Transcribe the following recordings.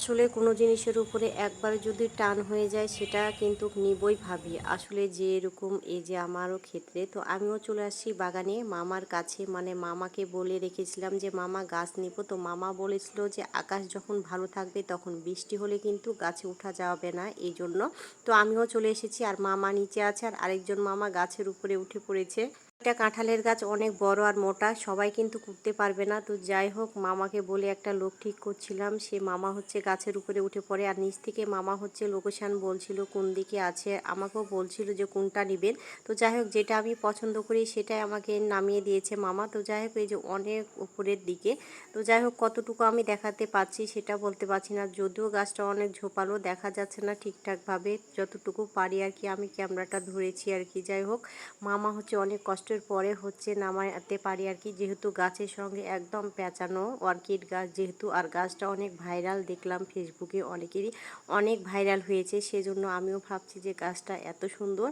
আসলে কোনো জিনিসের উপরে একবার যদি টান হয়ে যায় সেটা কিন্তু নিবই ভাবি। আসলে যে এরকম এই যে আমারও ক্ষেত্রে তো আমিও চলে আসছি বাগানে মামার কাছে, মানে মামাকে বলে রেখেছিলাম যে মামা গাছ নিব। তো মামা বলেছিল যে আকাশ যখন ভালো থাকবে তখন বৃষ্টি হলে কিন্তু গাছে ওঠা যাবে না, এই জন্য। তো আমিও চলে এসেছি আর মামা নিচে আছে আর আরেকজন মামা গাছের উপরে উঠে পড়েছে। এটা কাঁঠালের গাছ অনেক বড় আর মোটা, সবাই কিন্তু করতে পারবে না। তো যাই হোক, মামাকে বলে একটা লোক ঠিক করছিলাম, সে মামা হচ্ছে গাছের উপরে উঠে পড়ে আর নিচ থেকে মামা হচ্ছে লোকেশান বলছিল কোন দিকে আছে, আমাকেও বলছিল যে কোনটা নেবেন। তো যাই হোক, যেটা আমি পছন্দ করি সেটাই আমাকে নামিয়ে দিয়েছে মামা। তো যাই হোক, এই যে অনেক উপরের দিকে। তো যাই হোক, কতটুকু আমি দেখাতে পাচ্ছি সেটা বলতে পারছি না, যদিও গাছটা অনেক ঝোপালো, দেখা যাচ্ছে না ঠিকঠাকভাবে। যতটুকু পারি আর কি আমি ক্যামেরাটা ধরেছি আর কি। যাই হোক, মামা হচ্ছে অনেক কষ্টের পরে হচ্ছে নামাতে পারি আর কি, যেহেতু গাছের সঙ্গে একদম পেঁচানো অর্কিড গাছ যেহেতু, আর গাছটা অনেক ভাইরাল, দেখলাম ফেসবুকে অনেকেরই অনেক ভাইরাল হয়েছে, সেজন্য আমিও ভাবছি যে গাছটা এত সুন্দর।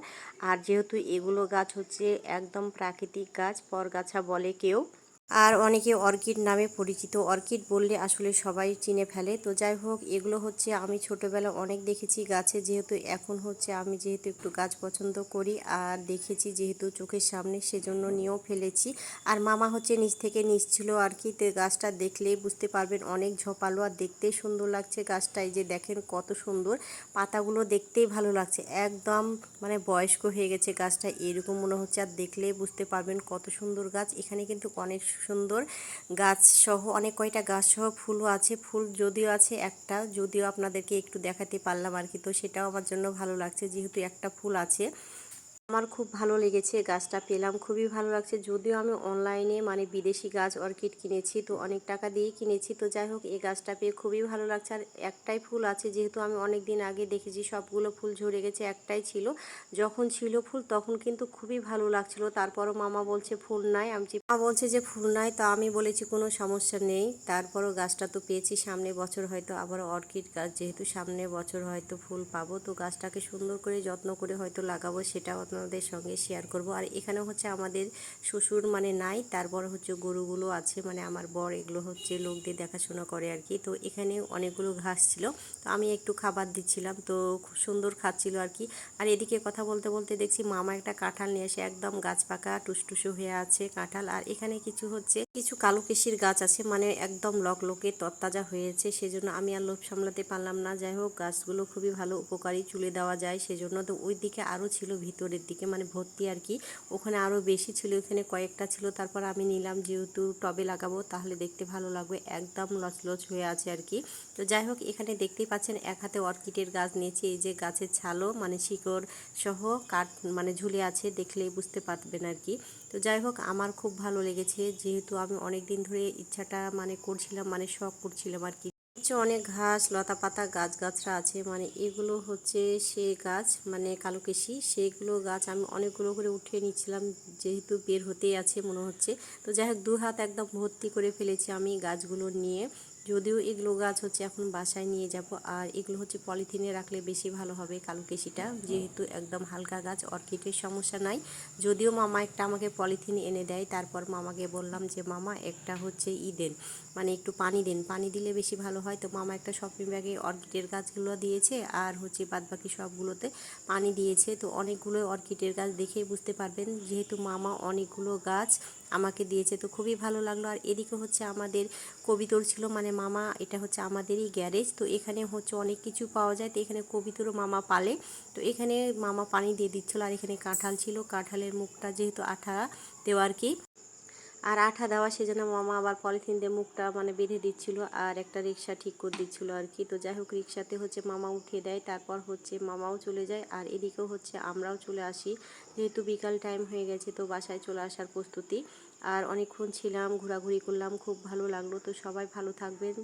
আর যেহেতু এগুলো গাছ হচ্ছে একদম প্রাকৃতিক গাছ, পরগাছা বলে কেউ, আর অনেকে অর্কিড নামে পরিচিত, অর্কিড বললে আসলে সবাই চিনে ফেলে। তো যাই হোক, এগুলো হচ্ছে আমি ছোটোবেলা অনেক দেখেছি গাছে, যেহেতু এখন হচ্ছে আমি যেহেতু একটু গাছ পছন্দ করি আর দেখেছি যেহেতু চোখের সামনে, সেজন্য নিয়েও ফেলেছি। আর মামা হচ্ছে নিচ থেকে নিচ্ছিল আর কি। তো গাছটা দেখলেই বুঝতে পারবেন অনেক ঝোপালো আর দেখতেই সুন্দর লাগছে গাছটা। এই যে দেখেন কত সুন্দর, পাতাগুলো দেখতেই ভালো লাগছে, একদম মানে বয়স্ক হয়ে গেছে গাছটা এরকম মনে হচ্ছে। আর দেখলেই বুঝতে পারবেন কত সুন্দর গাছ। এখানে কিন্তু অনেক সুন্দর গাছ সহ অনেক কয়টা গাছ সহ ফুলও আছে, ফুল যদিও আছে একটা, যদিও আপনাদেরকে একটু দেখাতে পারলাম আর কি। তো সেটাও আমার জন্য ভালো লাগছে, যেহেতু একটা ফুল আছে। আমার খুব ভালো লেগেছে, গাছটা পেলাম খুবই ভালো লাগছে। যদিও আমি অনলাইনে মানে বিদেশি গাছ অর্কিড কিনেছি, তো অনেক টাকা দিয়েই কিনেছি। তো যাই হোক, এই গাছটা পেয়ে খুবই ভালো লাগছে। আর একটাই ফুল আছে, যেহেতু আমি অনেক দিন আগে দেখেছি সবগুলো ফুল ঝরে গেছে, একটাই ছিল। যখন ছিল ফুল তখন কিন্তু খুবই ভালো লাগছিল। তারপরও মামা বলছে ফুল নাই, মামা বলছে যে ফুল নাই, তো আমি বলেছি কোনো সমস্যা নেই। তারপরও গাছটা তো পেয়েছি, সামনে বছর হয়তো আবার অর্কিড গাছ যেহেতু, সামনে বছর হয়তো ফুল পাবো। তো গাছটাকে সুন্দর করে যত্ন করে হয়তো লাগাবো, সেটাও আপনাদের সঙ্গে শেয়ার করব। আর এখানে হচ্ছে আমাদের শ্বশুর মানে নাই, তারপর হচ্ছে গরুগুলো আছে, মানে আমার বর এগুলো হচ্ছে লোকদের দেখাশোনা করে আর কি। তো এখানে অনেকগুলো ঘাস ছিল, তো আমি একটু খাবার দিচ্ছিলাম, তো খুব সুন্দর খাচ্ছিল আর কি। আর এদিকে কথা বলতে বলতে দেখছি মামা একটা কাঁঠাল নিয়ে এসে, একদম গাছ পাকা টুসটুসু হয়ে আছে কাঁঠাল। আর এখানে কিছু কালো কেশির গাছ আছে, মানে একদম লকলকে তরতাজা হয়েছে, সেজন্য আমি আর লোভ সামলাতে পারলাম না। যাই হোক, গাছগুলো খুবই ভালো, উপকারী, চুলে দেওয়া যায় সেজন্য। তো ওই দিকে আরও ছিল, ভিতরের দিকে মানে ভর্তি আর কি, ওখানে আরও বেশি ছিল, ওখানে কয়েকটা ছিল। তারপর আমি নিলাম, যেহেতু টবে লাগাবো তাহলে দেখতে ভালো লাগবে, একদম লচলচ হয়ে আছে আর কি। তো যাই হোক, এখানে দেখতেই পাচ্ছেন এক হাতে অর্কিডের গাছ নিয়েছি, এই যে গাছের ছালও মানে শিকড় সহ কাঠ মানে ঝুলে আছে, দেখলেই বুঝতে পারবেন আর কি। তো যাই হোক, আমার খুব ভালো লেগেছে, যেহেতু আমি অনেক দিন ধরে ইচ্ছাটা মানে করছিলাম, মানে শখ করছিলাম আর কি। হচ্ছে অনেক ঘাস লতা পাতা গাছগাছরা আছে, মানে এগুলো হচ্ছে সে গাছ, মানে কালোকেশি, সেগুলো গাছ আমি অনেকগুলো করে উঠিয়ে নিচ্ছিলাম, যেহেতু বের হতেই আছে মনে হচ্ছে। তো যাই হোক, দু হাত একদম ভর্তি করে ফেলেছি আমি গাছগুলো নিয়ে। যদিও এগুলো গাছ হচ্ছে এখন বাসায় নিয়ে যাব, আর এগুলো হচ্ছে পলিথিনে রাখলে বেশি ভালো হবে কালোকেশিটা, যেহেতু একদম হালকা গাছ, অর্কিডের সমস্যা নাই। যদিও মামা একটা আমাকে পলিথিন এনে দেয়, তারপর মামাকে বললাম যে মামা একটা হচ্ছে দেন, মানে একটু পানি দেন, পানি দিলে বেশি ভালো হয়। তো মামা একটা শপিং ব্যাগে অর্কিডের গাছগুলো দিয়েছে, আর হচ্ছে বাদবাকি সবগুলোতে পানি দিয়েছে। তো অনেকগুলো অর্কিডের গাছ দেখেই বুঝতে পারবেন, যেহেতু মামা অনেকগুলো গাছ আমাকে দিয়েছে, তো খুবই ভালো লাগলো। আর এদিকে হচ্ছে আমাদের কবিতর ছিল, মানে মামা এটা হচ্ছে আমাদেরই গ্যারেজ, তো এখানে হচ্ছে অনেক কিছু পাওয়া যায়, তো এখানে কবিতরও মামা পালে। তো এখানে মামা পানি দিয়ে দিচ্ছিলো, আর এখানে কাঁঠাল ছিল, কাঁঠালের মুখটা যেহেতু আঠা দেওয়া আর কি, আর আঠা দেওয়া, সেজন্য মামা আবার পলিথিন দিয়ে মুখটা মানে বেঁধে দিচ্ছিল, আর একটা রিক্সা ঠিক করে দিচ্ছিল আর কি। তো যাই হোক, রিক্সাতে হচ্ছে মামা উঠিয়ে দেয়, তারপর হচ্ছে মামাও চলে যায়, আর এদিকেও হচ্ছে আমরাও চলে আসি, যেহেতু বিকাল টাইম হয়ে গেছে, তো বাসায় চলে আসার প্রস্তুতি। আর অনেকক্ষণ ছিলাম, ঘোরাঘুরি করলাম, খুব ভালো লাগলো। তো সবাই ভালো থাকবেন,